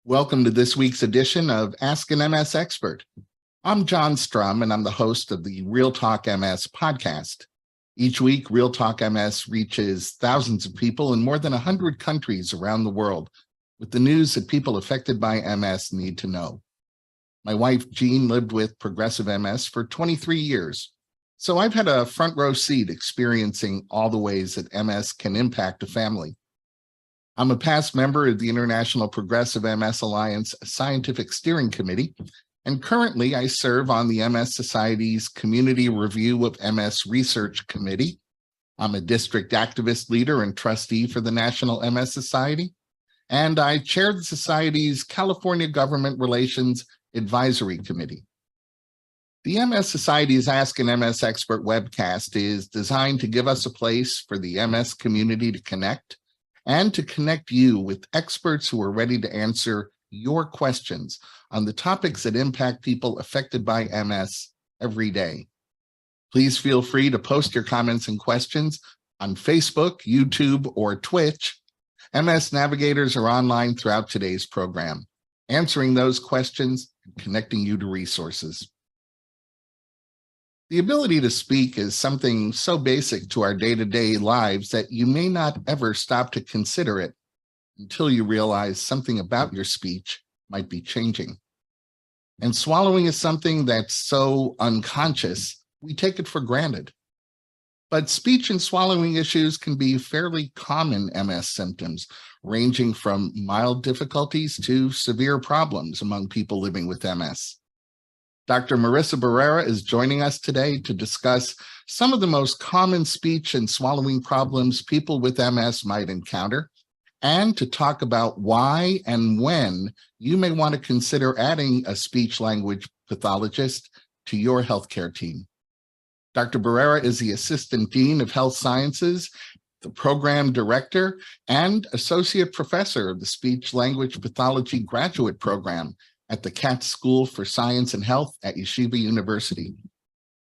Welcome to this week's edition of Ask an MS Expert. I'm John Strum, and I'm the host of the Real Talk MS podcast. Each week, Real Talk MS reaches thousands of people in more than 100 countries around the world with the news that people affected by MS need to know. My wife, Jean, lived with progressive MS for 23 years, so I've had a front row seat experiencing all the ways that MS can impact a family. I'm a past member of the International Progressive MS Alliance Scientific Steering Committee, and currently I serve on the MS Society's Community Review of MS Research Committee. I'm a district activist leader and trustee for the National MS Society, and I chair the Society's California Government Relations Advisory Committee. The MS Society's Ask an MS Expert webcast is designed to give us a place for the MS community to connect and to connect you with experts who are ready to answer your questions on the topics that impact people affected by MS every day. Please feel free to post your comments and questions on Facebook, YouTube, or Twitch. MS navigators are online throughout today's program, answering those questions and connecting you to resources. The ability to speak is something so basic to our day-to-day lives that you may not ever stop to consider it until you realize something about your speech might be changing. And swallowing is something that's so unconscious, we take it for granted. But speech and swallowing issues can be fairly common MS symptoms, ranging from mild difficulties to severe problems among people living with MS. Dr. Marissa Barrera is joining us today to discuss some of the most common speech and swallowing problems people with MS might encounter, and to talk about why and when you may want to consider adding a speech language pathologist to your healthcare team. Dr. Barrera is the Assistant Dean of Health Sciences, the Program Director, and Associate Professor of the Speech Language Pathology Graduate Program at the Katz School for Science and Health at Yeshiva University.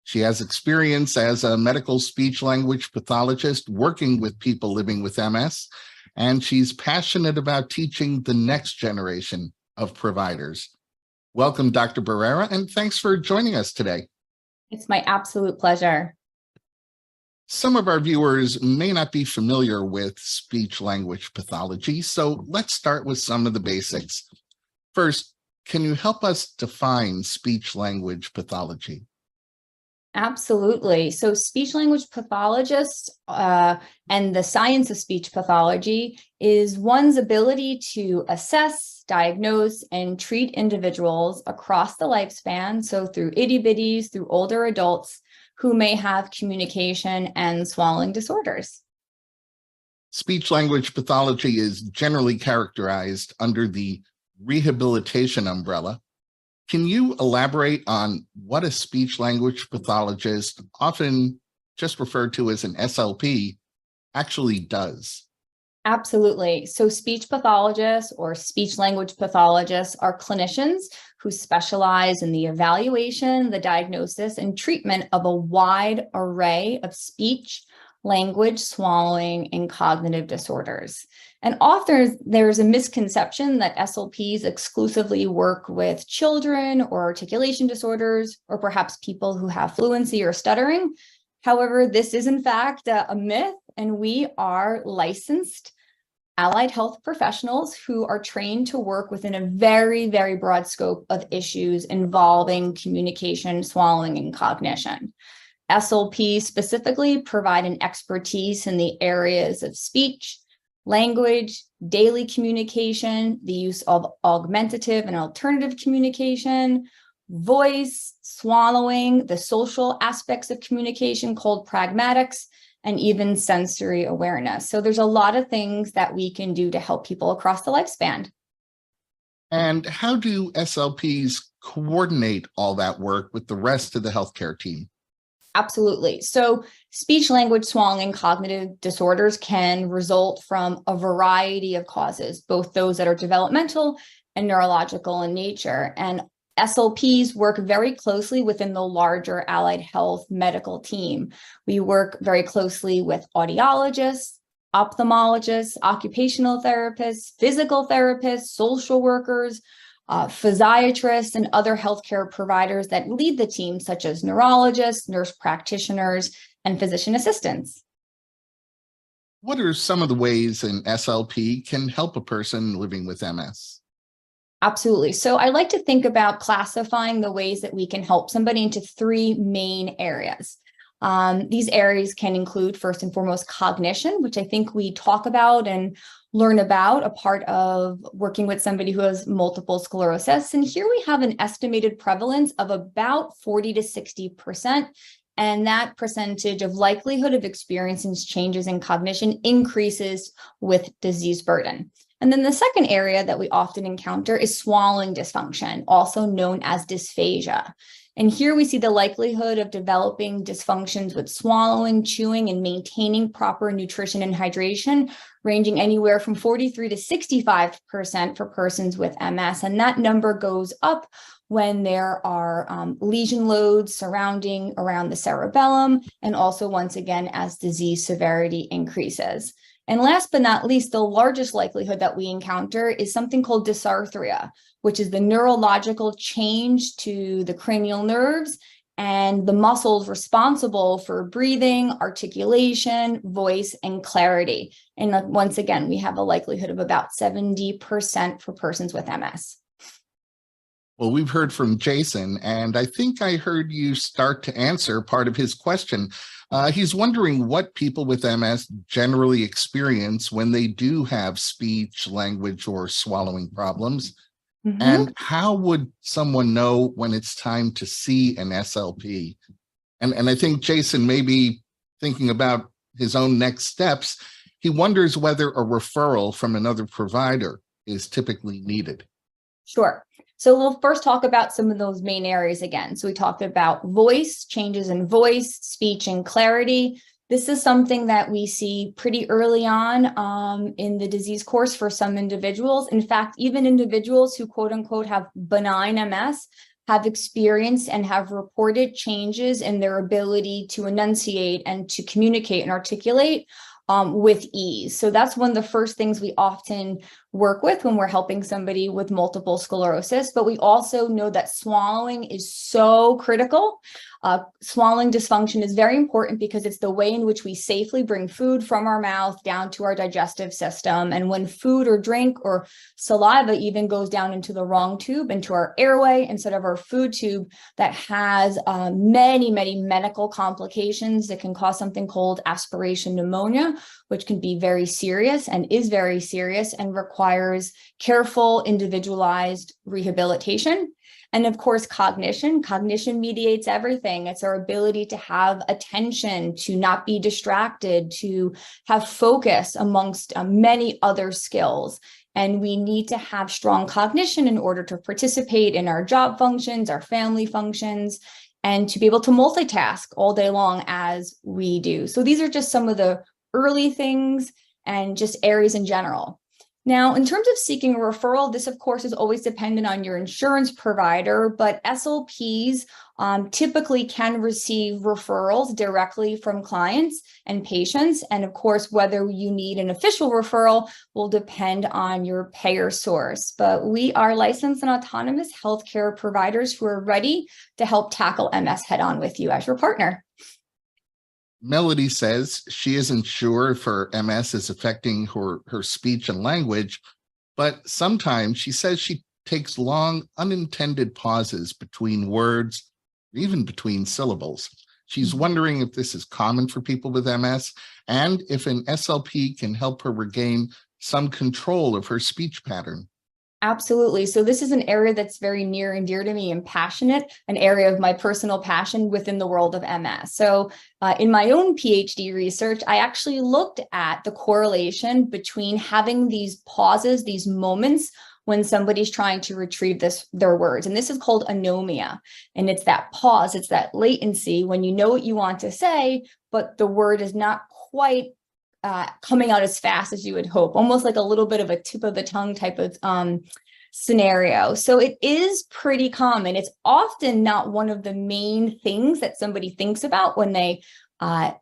She has experience as a medical speech language pathologist working with people living with MS, and she's passionate about teaching the next generation of providers. Welcome, Dr. Barrera, and thanks for joining us today. It's my absolute pleasure. Some of our viewers may not be familiar with speech language pathology, so let's start with some of the basics. First, can you help us define speech language pathology? Absolutely. So speech language pathologist and the science of speech pathology is one's ability to assess, diagnose, and treat individuals across the lifespan, so through itty-bitties, through older adults who may have communication and swallowing disorders. Speech language pathology is generally characterized under the rehabilitation umbrella. Can you elaborate on what a speech language pathologist, often just referred to as an SLP, actually does? Absolutely. So speech pathologists or speech language pathologists are clinicians who specialize in the evaluation, the diagnosis, and treatment of a wide array of speech, language, swallowing, and cognitive disorders. And often there's a misconception that SLPs exclusively work with children or articulation disorders, or perhaps people who have fluency or stuttering. However, this is in fact a myth, and we are licensed allied health professionals who are trained to work within a very, very broad scope of issues involving communication, swallowing, and cognition. SLPs specifically provide an expertise in the areas of speech, language, daily communication, the use of augmentative and alternative communication, voice, swallowing, the social aspects of communication called pragmatics, and even sensory awareness. So there's a lot of things that we can do to help people across the lifespan. And how do SLPs coordinate all that work with the rest of the healthcare team? Absolutely. So speech, language, swallowing, and cognitive disorders can result from a variety of causes, both those that are developmental and neurological in nature. And SLPs work very closely within the larger allied health medical team. We work very closely with audiologists, ophthalmologists, occupational therapists, physical therapists, social workers, physiatrists, and other healthcare providers that lead the team, such as neurologists, nurse practitioners, and physician assistants. What are some of the ways an SLP can help a person living with MS? Absolutely. So I like to think about classifying the ways that we can help somebody into three main areas. These areas can include, first and foremost, cognition, which I think we talk about and learn about a part of working with somebody who has multiple sclerosis. And here we have an estimated prevalence of about 40 to 60%. And that percentage of likelihood of experiencing changes in cognition increases with disease burden. And then the second area that we often encounter is swallowing dysfunction, also known as dysphagia. And here we see the likelihood of developing dysfunctions with swallowing, chewing, and maintaining proper nutrition and hydration, ranging anywhere from 43 to 65% for persons with MS. And that number goes up when there are lesion loads surrounding around the cerebellum, and also, once again, as disease severity increases. And last but not least, the largest likelihood that we encounter is something called dysarthria, which is the neurological change to the cranial nerves and the muscles responsible for breathing, articulation, voice, and clarity. And once again, we have a likelihood of about 70% for persons with MS. Well, we've heard from Jason, and I think I heard you start to answer part of his question. He's wondering what people with MS generally experience when they do have speech, language, or swallowing problems. Mm-hmm. And how would someone know when it's time to see an SLP? And I think Jason may be thinking about his own next steps. He wonders whether a referral from another provider is typically needed. Sure. So we'll first talk about some of those main areas again. So we talked about voice, changes in voice, speech, and clarity. This is something that we see pretty early on in the disease course for some individuals. In fact, even individuals who quote unquote have benign MS have experienced and have reported changes in their ability to enunciate and to communicate and articulate with ease. So that's one of the first things we often work with when we're helping somebody with multiple sclerosis. But we also know that swallowing is so critical. Swallowing dysfunction is very important because it's the way in which we safely bring food from our mouth down to our digestive system. And when food or drink or saliva even goes down into the wrong tube, into our airway instead of our food tube, that has many medical complications that can cause something called aspiration pneumonia, which can be very serious and is very serious and requires careful, individualized rehabilitation. And of course, cognition. Cognition mediates everything. It's our ability to have attention, to not be distracted, to have focus amongst many other skills. And we need to have strong cognition in order to participate in our job functions, our family functions, and to be able to multitask all day long as we do. So these are just some of the early things and just areas in general. Now, in terms of seeking a referral, this, of course, is always dependent on your insurance provider, but SLPs typically can receive referrals directly from clients and patients. And of course, whether you need an official referral will depend on your payer source. But we are licensed and autonomous healthcare providers who are ready to help tackle MS head-on with you as your partner. Melody says she isn't sure if her MS is affecting her speech and language, but sometimes she says she takes long, unintended pauses between words, even between syllables. She's wondering if this is common for people with MS and if an SLP can help her regain some control of her speech pattern. Absolutely. So this is an area that's very near and dear to me and passionate, an area of my personal passion within the world of MS. So in my own PhD research, I actually looked at the correlation between having these pauses, these moments when somebody's trying to retrieve their words. And this is called anomia. And it's that pause, it's that latency when you know what you want to say, but the word is not quite coming out as fast as you would hope, almost like a little bit of a tip of the tongue type of scenario. So it is pretty common. It's often not one of the main things that somebody thinks about when they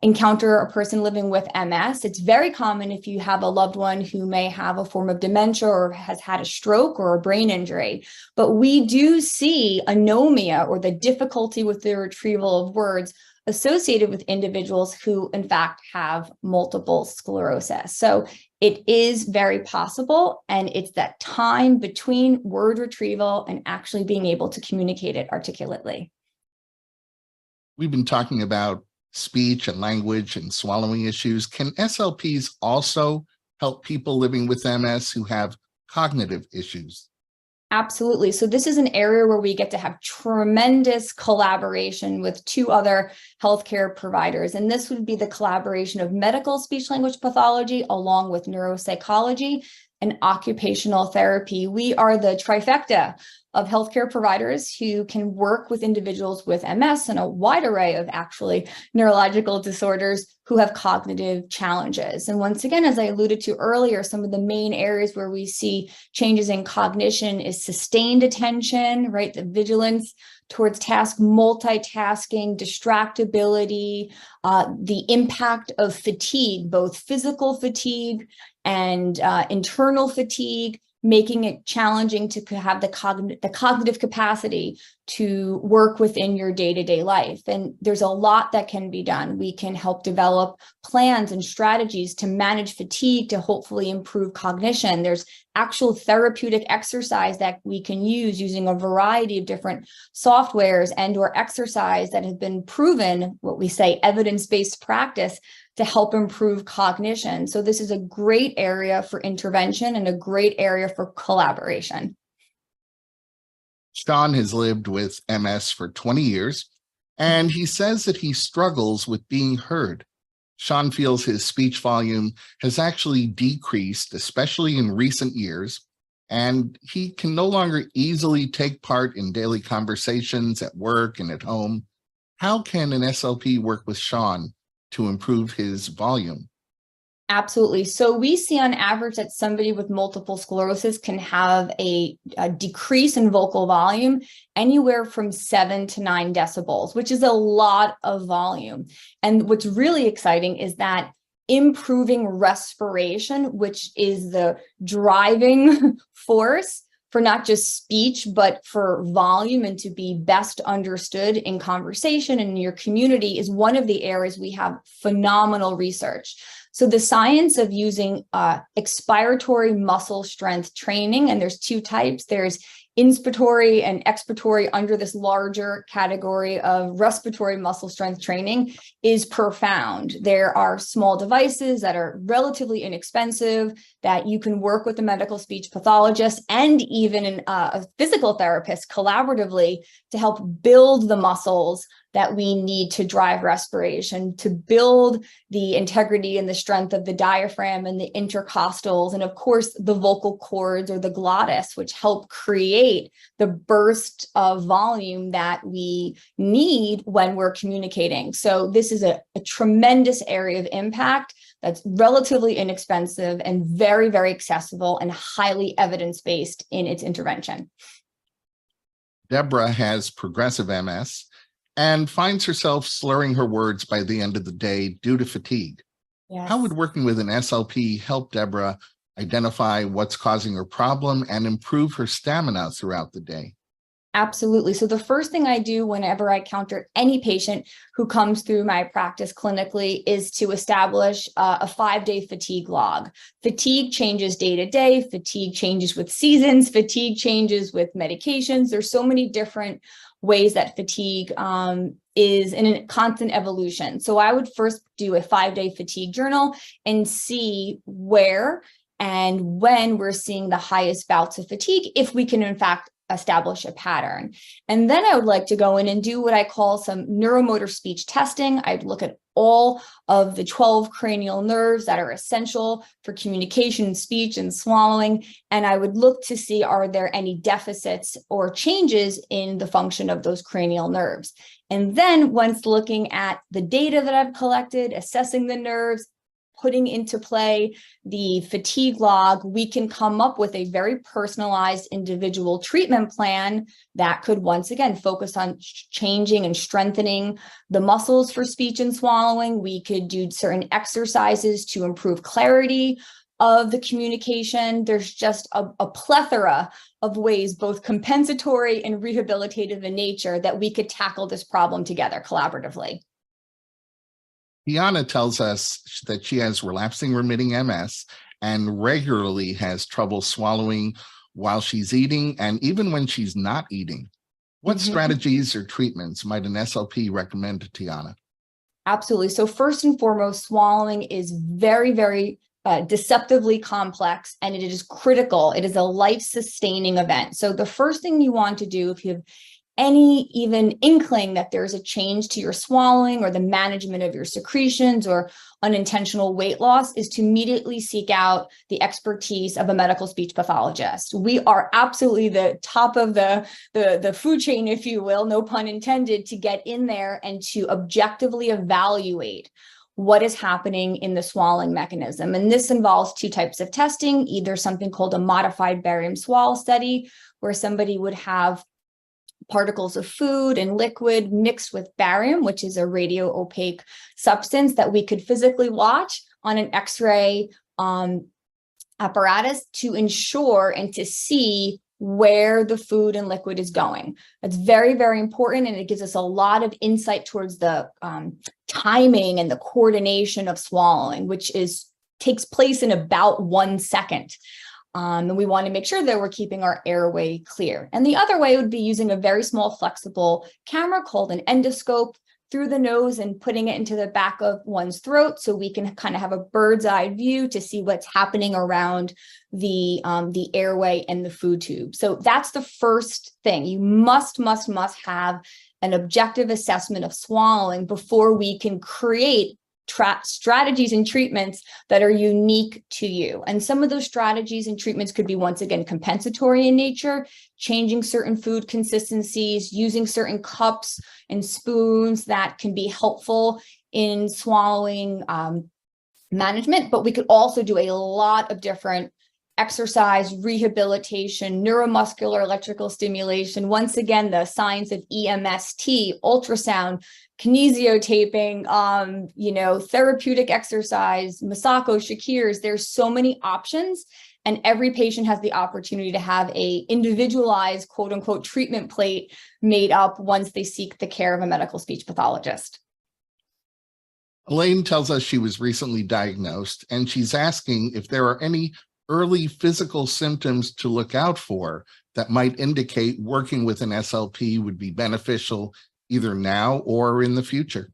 encounter a person living with MS. It's very common if you have a loved one who may have a form of dementia or has had a stroke or a brain injury. But we do see anomia, or the difficulty with the retrieval of words, associated with individuals who, in fact, have multiple sclerosis. So it is very possible, and it's that time between word retrieval and actually being able to communicate it articulately. We've been talking about speech and language and swallowing issues. Can SLPs also help people living with MS who have cognitive issues? Absolutely. So this is an area where we get to have tremendous collaboration with two other healthcare providers. And this would be the collaboration of medical speech language pathology along with neuropsychology and occupational therapy. We are the trifecta of healthcare providers who can work with individuals with MS and a wide array of actually neurological disorders who have cognitive challenges. And once again, as I alluded to earlier, some of the main areas where we see changes in cognition is sustained attention, right? The vigilance towards task, multitasking, distractibility, the impact of fatigue, both physical fatigue and internal fatigue, making it challenging to have the cognitive capacity to work within your day-to-day life. And there's a lot that can be done. We can help develop plans and strategies to manage fatigue to hopefully improve cognition. There's actual therapeutic exercise that we can use using a variety of different softwares and or exercise that have been proven, what we say, evidence-based practice to help improve cognition. So this is a great area for intervention and a great area for collaboration. Sean has lived with MS for 20 years, and he says that he struggles with being heard. Sean feels his speech volume has actually decreased, especially in recent years, and he can no longer easily take part in daily conversations at work and at home. How can an SLP work with Sean to improve his volume? Absolutely. So we see on average that somebody with multiple sclerosis can have a decrease in vocal volume anywhere from 7 to 9 decibels, which is a lot of volume. And what's really exciting is that improving respiration, which is the driving force for not just speech, but for volume and to be best understood in conversation and in your community, is one of the areas we have phenomenal research. So the science of using expiratory muscle strength training, and there's two types. There's inspiratory and expiratory under this larger category of respiratory muscle strength training, is profound. There are small devices that are relatively inexpensive that you can work with a medical speech pathologist and even a physical therapist collaboratively to help build the muscles that we need to drive respiration, to build the integrity and the strength of the diaphragm and the intercostals, and of course the vocal cords or the glottis, which help create the burst of volume that we need when we're communicating. So this is a tremendous area of impact that's relatively inexpensive and very, very accessible and highly evidence-based in its intervention. Deborah has progressive MS and finds herself slurring her words by the end of the day due to fatigue. Yes. How would working with an SLP help Deborah identify what's causing her problem and improve her stamina throughout the day? Absolutely. So the first thing I do whenever I encounter any patient who comes through my practice clinically is to establish a 5-day fatigue log. Fatigue changes day to day. Fatigue changes with seasons. Fatigue changes with medications. There's so many different ways that fatigue is in a constant evolution. So I would first do a 5-day fatigue journal and see where and when we're seeing the highest bouts of fatigue, if we can in fact establish a pattern. And then I would like to go in and do what I call some neuromotor speech testing. I'd look at all of the 12 cranial nerves that are essential for communication, speech, and swallowing. And I would look to see, are there any deficits or changes in the function of those cranial nerves? And then once looking at the data that I've collected, assessing the nerves, putting into play the fatigue log, we can come up with a very personalized individual treatment plan that could once again focus on changing and strengthening the muscles for speech and swallowing. We could do certain exercises to improve clarity of the communication. There's just a plethora of ways, both compensatory and rehabilitative in nature, that we could tackle this problem together collaboratively. Tiana tells us that she has relapsing remitting MS and regularly has trouble swallowing while she's eating and even when she's not eating. What strategies or treatments might an SLP recommend to Tiana? Absolutely. So first and foremost, swallowing is very, very deceptively complex, and it is critical. It is a life-sustaining event. So the first thing you want to do, if you have any even inkling that there's a change to your swallowing or the management of your secretions or unintentional weight loss, is to immediately seek out the expertise of a medical speech pathologist. We are absolutely the top of the food chain, if you will, no pun intended, to get in there and to objectively evaluate what is happening in the swallowing mechanism. And this involves two types of testing, either something called a modified barium swallow study, where somebody would have particles of food and liquid mixed with barium, which is a radio opaque substance that we could physically watch on an X-ray apparatus to ensure and to see where the food and liquid is going. That's very, very important, and it gives us a lot of insight towards the timing and the coordination of swallowing, which takes place in about 1 second. And we want to make sure that we're keeping our airway clear. And the other way would be using a very small flexible camera called an endoscope through the nose and putting it into the back of one's throat, so we can kind of have a bird's eye view to see what's happening around the airway and the food tube. So that's the first thing. You must have an objective assessment of swallowing before we can create strategies and treatments that are unique to you. And some of those strategies and treatments could be, once again, compensatory in nature, changing certain food consistencies, using certain cups and spoons that can be helpful in swallowing management. But we could also do a lot of different exercise, rehabilitation, neuromuscular electrical stimulation. Once again, the science of EMST, ultrasound, kinesiotaping, therapeutic exercise, Masako, Shakirs. There's so many options, and every patient has the opportunity to have a individualized, quote unquote, treatment plate made up once they seek the care of a medical speech pathologist. Elaine tells us she was recently diagnosed, and she's asking if there are any early physical symptoms to look out for that might indicate working with an SLP would be beneficial either now or in the future.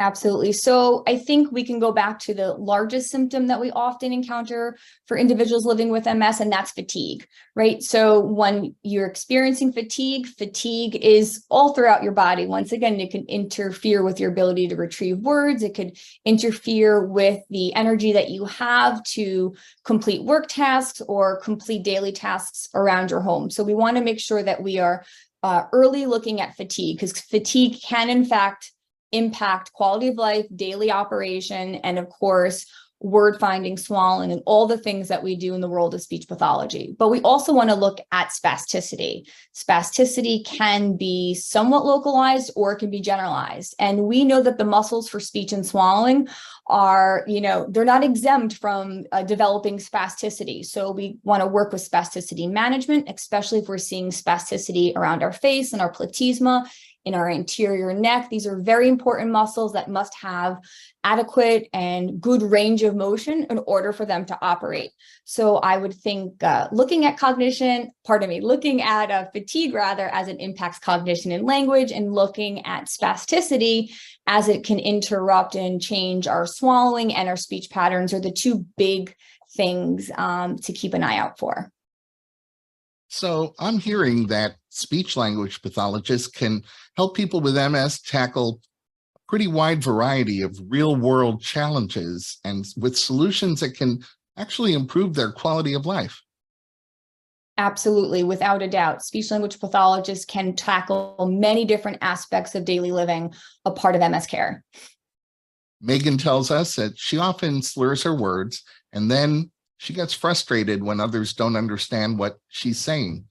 Absolutely. So I think we can go back to the largest symptom that we often encounter for individuals living with MS, and that's fatigue, right? So when you're experiencing fatigue is all throughout your body. Once again, it can interfere with your ability to retrieve words. It could interfere with the energy that you have to complete work tasks or complete daily tasks around your home. So we want to make sure that we are early looking at fatigue, because fatigue can, in fact, impact quality of life, daily operation, and of course, word finding, swallowing, and all the things that we do in the world of speech pathology. But we also want to look at spasticity. Spasticity can be somewhat localized or it can be generalized. And we know that the muscles for speech and swallowing are, they're not exempt from developing spasticity. So we want to work with spasticity management, especially if we're seeing spasticity around our face and our platysma, in our anterior neck. These are very important muscles that must have adequate and good range of motion in order for them to operate. So I would think looking at fatigue rather, as it impacts cognition and language, and looking at spasticity as it can interrupt and change our swallowing and our speech patterns are the two big things to keep an eye out for. So I'm hearing that speech language pathologists can help people with MS tackle a pretty wide variety of real world challenges and with solutions that can actually improve their quality of life. Absolutely, without a doubt. Speech language pathologists can tackle many different aspects of daily living, a part of MS care. Megan tells us that she often slurs her words, and then she gets frustrated when others don't understand what she's saying.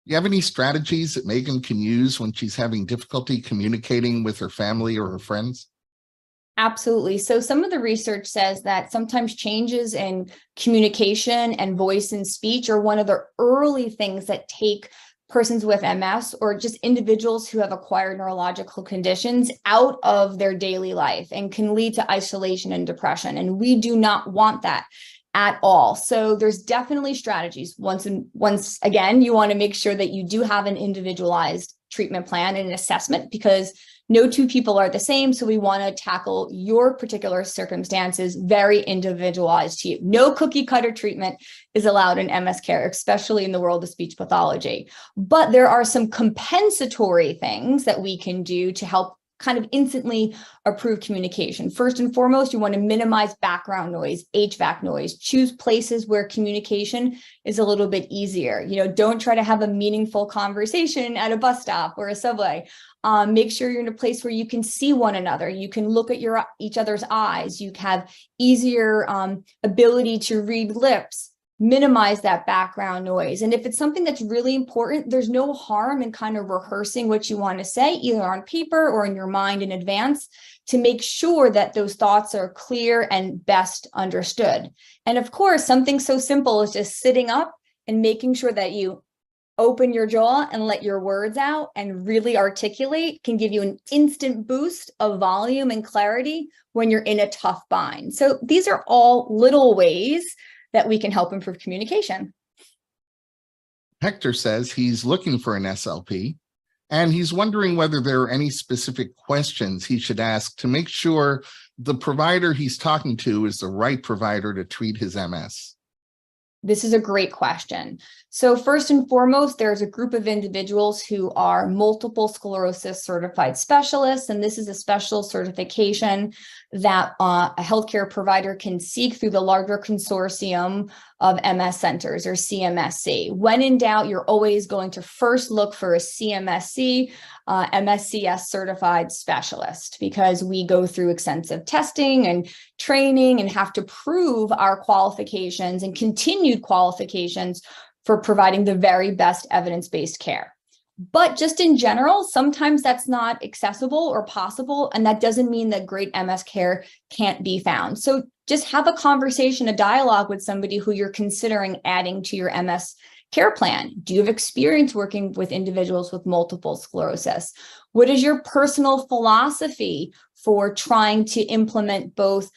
Do you have any strategies that Megan can use when she's having difficulty communicating with her family or her friends? Absolutely. So some of the research says that sometimes changes in communication and voice and speech are one of the early things that take persons with MS or just individuals who have acquired neurological conditions out of their daily life and can lead to isolation and depression. And we do not want that at all. So there's definitely strategies. Once again, you want to make sure that you do have an individualized treatment plan and an assessment, because no two people are the same. So we want to tackle your particular circumstances very individualized to you. No cookie cutter treatment is allowed in MS care, especially in the world of speech pathology. But there are some compensatory things that we can do to help kind of instantly improve communication. First and foremost, you want to minimize background noise, HVAC noise, choose places where communication is a little bit easier. Don't try to have a meaningful conversation at a bus stop or a subway. Make sure you're in a place where you can see one another. You can look at each other's eyes. You have easier ability to read lips. Minimize that background noise. And if it's something that's really important, there's no harm in kind of rehearsing what you want to say, either on paper or in your mind in advance, to make sure that those thoughts are clear and best understood. And of course, something so simple as just sitting up and making sure that you open your jaw and let your words out and really articulate can give you an instant boost of volume and clarity when you're in a tough bind. So these are all little ways that we can help improve communication. Hector says he's looking for an SLP, and he's wondering whether there are any specific questions he should ask to make sure the provider he's talking to is the right provider to treat his MS. This is a great question. So first and foremost, there's a group of individuals who are multiple sclerosis certified specialists, and this is a special certification that a healthcare provider can seek through the larger consortium of MS centers, or CMSC. When in doubt, you're always going to first look for a CMSC, MSCS certified specialist, because we go through extensive testing and training and have to prove our qualifications and continued qualifications for providing the very best evidence-based care. But just in general, sometimes that's not accessible or possible, and that doesn't mean that great MS care can't be found. So just have a conversation, a dialogue with somebody who you're considering adding to your MS care plan. Do you have experience working with individuals with multiple sclerosis? What is your personal philosophy for trying to implement both,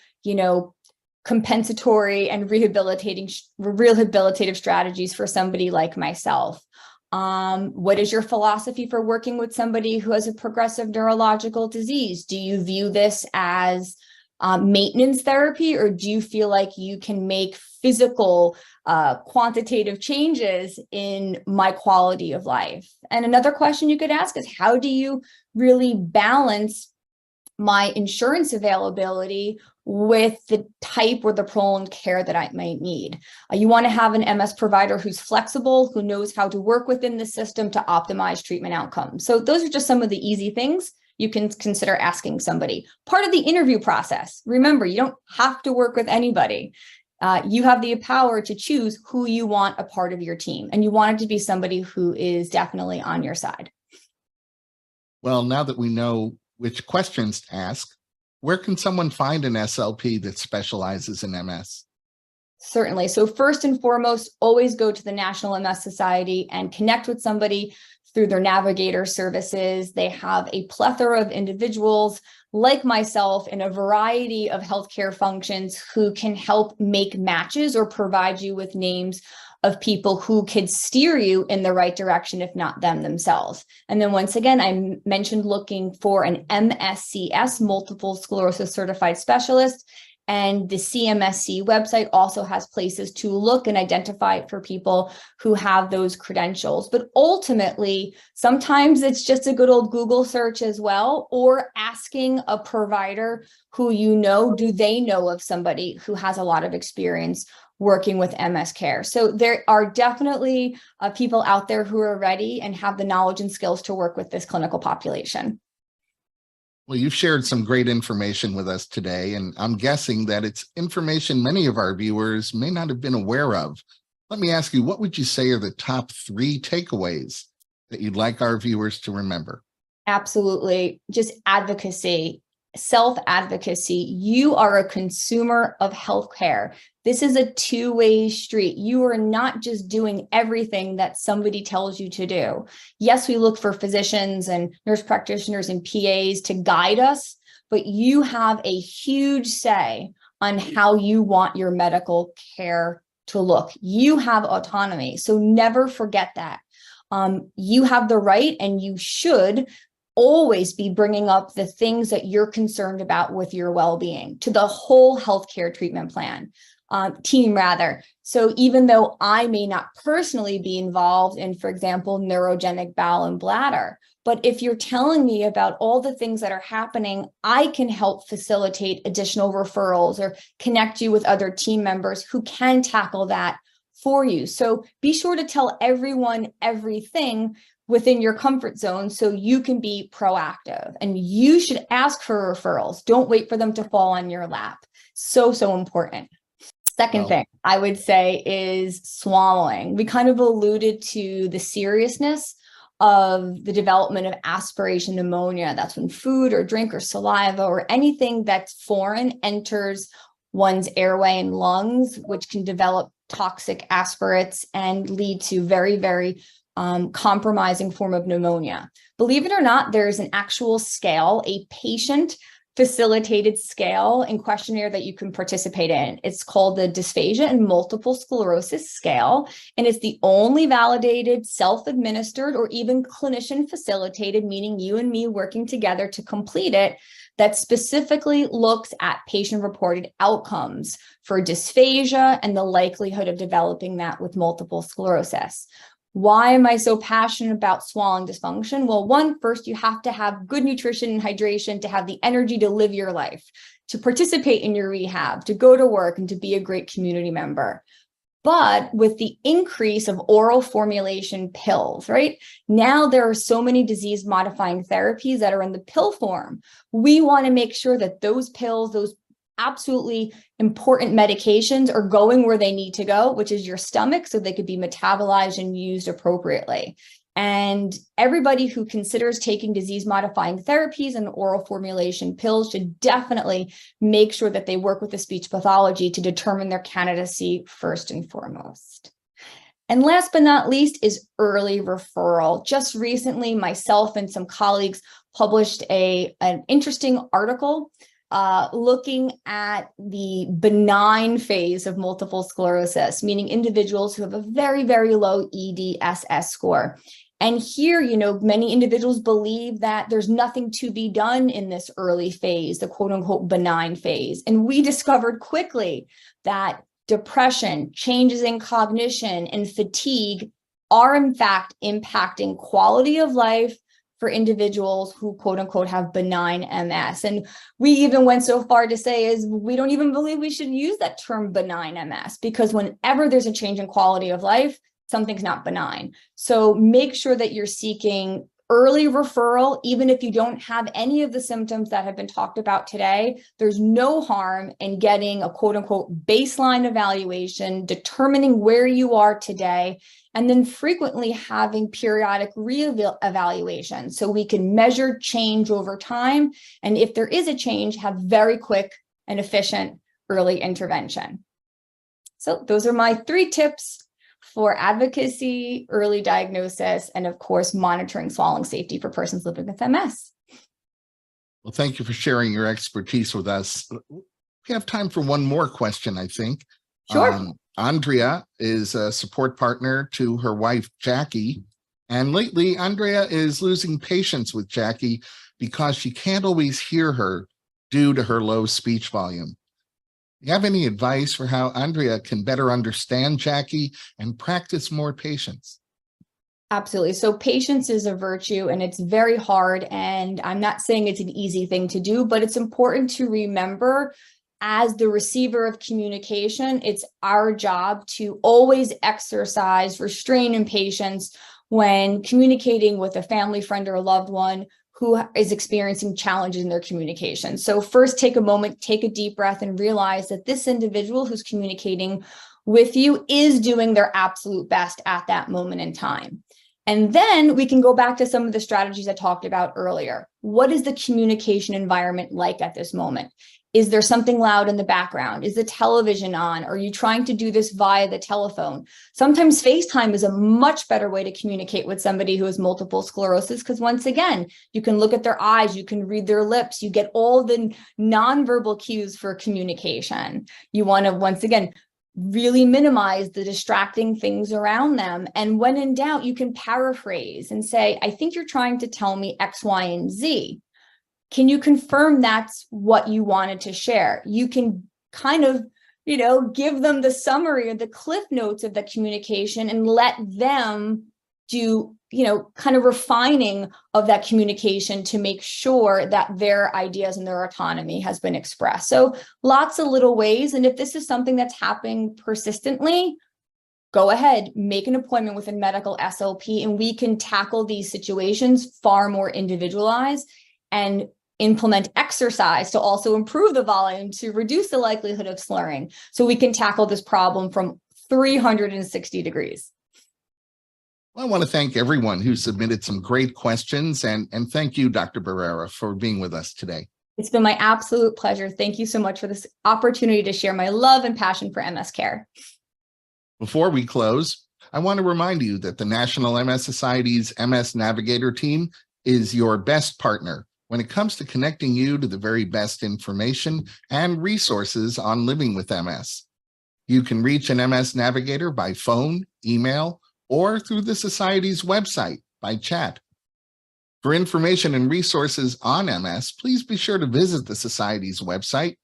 compensatory and rehabilitative strategies for somebody like myself? What is your philosophy for working with somebody who has a progressive neurological disease? Do you view this as maintenance therapy, or do you feel like you can make physical, quantitative changes in my quality of life? And another question you could ask is, how do you really balance my insurance availability with the type or the prolonged care that I might need? You want to have an MS provider who's flexible, who knows how to work within the system to optimize treatment outcomes. So those are just some of the easy things you can consider asking somebody. Part of the interview process. Remember, you don't have to work with anybody. You have the power to choose who you want a part of your team, and you want it to be somebody who is definitely on your side. Well, now that we know which questions to ask, where can someone find an SLP that specializes in MS? Certainly. So first and foremost, always go to the National MS Society and connect with somebody through their navigator services. They have a plethora of individuals like myself in a variety of healthcare functions who can help make matches or provide you with names of people who could steer you in the right direction, if not them themselves. And then once again, I mentioned looking for an MSCS, multiple sclerosis certified specialist. And the CMSC website also has places to look and identify for people who have those credentials. But ultimately, sometimes it's just a good old Google search as well, or asking a provider who do they know of somebody who has a lot of experience working with MS care. So there are definitely people out there who are ready and have the knowledge and skills to work with this clinical population. Well, you've shared some great information with us today, and I'm guessing that it's information many of our viewers may not have been aware of. Let me ask you, what would you say are the top 3 takeaways that you'd like our viewers to remember? Absolutely. Just advocacy, self-advocacy. You are a consumer of healthcare. This is a two-way street. You are not just doing everything that somebody tells you to do. Yes, we look for physicians and nurse practitioners and PAs to guide us, but you have a huge say on how you want your medical care to look. You have autonomy. So never forget that. You have the right, and you should always be bringing up the things that you're concerned about with your well-being to the whole healthcare treatment plan team rather. So even though I may not personally be involved in, for example, neurogenic bowel and bladder, but if you're telling me about all the things that are happening, I can help facilitate additional referrals or connect you with other team members who can tackle that for you. So be sure to tell everyone everything within your comfort zone so you can be proactive, and you should ask for referrals. Don't wait for them to fall on your lap. So important. Second thing I would say is swallowing. We kind of alluded to the seriousness of the development of aspiration pneumonia. That's when food or drink or saliva or anything that's foreign enters one's airway and lungs, which can develop toxic aspirates and lead to very compromising form of pneumonia. Believe it or not, there's an actual scale, a patient facilitated scale and questionnaire that you can participate in. It's called the Dysphagia and Multiple Sclerosis Scale, and it's the only validated, self-administered, or even clinician facilitated, meaning you and me working together to complete it, that specifically looks at patient-reported outcomes for dysphagia and the likelihood of developing that with multiple sclerosis. Why am I so passionate about swallowing dysfunction? Well, first, you have to have good nutrition and hydration to have the energy to live your life, to participate in your rehab, to go to work, and to be a great community member. But with the increase of oral formulation pills, right? Now there are so many disease modifying therapies that are in the pill form. We want to make sure that those pills, those absolutely important medications, are going where they need to go, which is your stomach, so they could be metabolized and used appropriately. And everybody who considers taking disease modifying therapies and oral formulation pills should definitely make sure that they work with the speech pathology to determine their candidacy first and foremost. And last but not least is early referral. Just recently, myself and some colleagues published an interesting article looking at the benign phase of multiple sclerosis, meaning individuals who have a very low EDSS score. And here, many individuals believe that there's nothing to be done in this early phase, the quote unquote benign phase. And we discovered quickly that depression, changes in cognition, and fatigue are in fact impacting quality of life for individuals who quote unquote have benign MS. And we even went so far to say we don't even believe we should use that term benign MS, because whenever there's a change in quality of life, something's not benign. So make sure that you're seeking early referral, even if you don't have any of the symptoms that have been talked about today. There's no harm in getting a quote unquote baseline evaluation, determining where you are today, and then frequently having periodic re-evaluation so we can measure change over time. And if there is a change, have very quick and efficient early intervention. So those are my 3 tips for advocacy, early diagnosis, and of course, monitoring swallowing safety for persons living with MS. Well, thank you for sharing your expertise with us. We have time for one more question, I think. Sure. Andrea is a support partner to her wife, Jackie. And lately, Andrea is losing patience with Jackie because she can't always hear her due to her low speech volume. Do you have any advice for how Andrea can better understand Jackie and practice more patience? Absolutely. So patience is a virtue, and it's very hard. And I'm not saying it's an easy thing to do, but it's important to remember, as the receiver of communication, it's our job to always exercise restraint and patience when communicating with a family, friend, or a loved one who is experiencing challenges in their communication. So first, take a moment, take a deep breath, and realize that this individual who's communicating with you is doing their absolute best at that moment in time. And then we can go back to some of the strategies I talked about earlier. What is the communication environment like at this moment? Is there something loud in the background? Is the television on? Are you trying to do this via the telephone? Sometimes FaceTime is a much better way to communicate with somebody who has multiple sclerosis, because once again, you can look at their eyes, you can read their lips, you get all the nonverbal cues for communication. You want to, once again, really minimize the distracting things around them. And when in doubt, you can paraphrase and say, I think you're trying to tell me X, Y, and Z. Can you confirm that's what you wanted to share? You can kind of, give them the summary or the cliff notes of the communication and let them do, kind of refining of that communication to make sure that their ideas and their autonomy has been expressed. So lots of little ways. And if this is something that's happening persistently, go ahead, make an appointment with a medical SLP, and we can tackle these situations far more individualized and implement exercise to also improve the volume to reduce the likelihood of slurring, so we can tackle this problem from 360 degrees. Well, I want to thank everyone who submitted some great questions, and thank you, Dr. Barrera, for being with us today. It's been my absolute pleasure. Thank you so much for this opportunity to share my love and passion for MS care. Before we close, I want to remind you that the National MS Society's MS Navigator team is your best partner when it comes to connecting you to the very best information and resources on living with MS. You can reach an MS Navigator by phone, email, or through the Society's website by chat. For information and resources on MS, please be sure to visit the Society's website.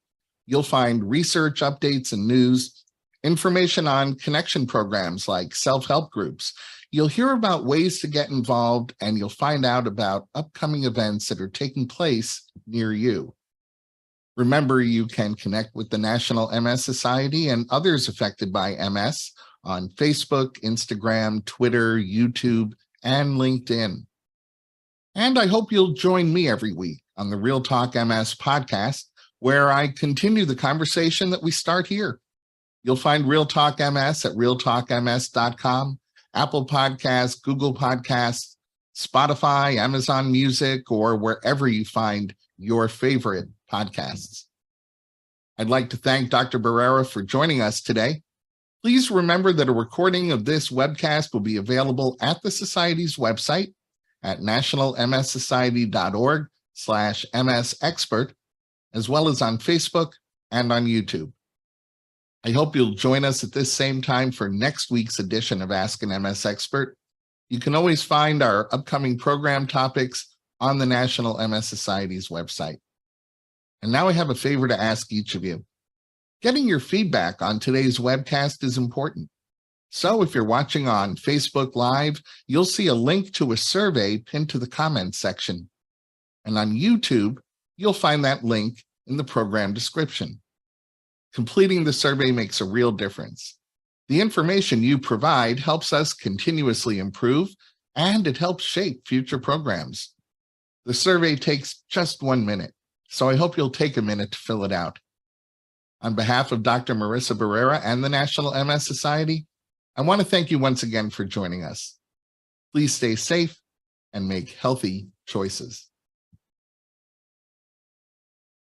You'll find research updates and news, information on connection programs like self-help groups. You'll hear about ways to get involved, and you'll find out about upcoming events that are taking place near you. Remember, you can connect with the National MS Society and others affected by MS on Facebook, Instagram, Twitter, YouTube, and LinkedIn. And I hope you'll join me every week on the Real Talk MS podcast, where I continue the conversation that we start here. You'll find Real Talk MS at realtalkms.com, Apple Podcasts, Google Podcasts, Spotify, Amazon Music, or wherever you find your favorite podcasts. I'd like to thank Dr. Barrera for joining us today. Please remember that a recording of this webcast will be available at the Society's website at nationalmssociety.org/MSExpert, as well as on Facebook and on YouTube. I hope you'll join us at this same time for next week's edition of Ask an MS Expert. You can always find our upcoming program topics on the National MS Society's website. And now I have a favor to ask each of you. Getting your feedback on today's webcast is important. So if you're watching on Facebook Live, you'll see a link to a survey pinned to the comments section. And on YouTube, you'll find that link in the program description. Completing the survey makes a real difference. The information you provide helps us continuously improve, and it helps shape future programs. The survey takes just 1 minute, so I hope you'll take a minute to fill it out. On behalf of Dr. Marissa Barrera and the National MS Society, I want to thank you once again for joining us. Please stay safe and make healthy choices.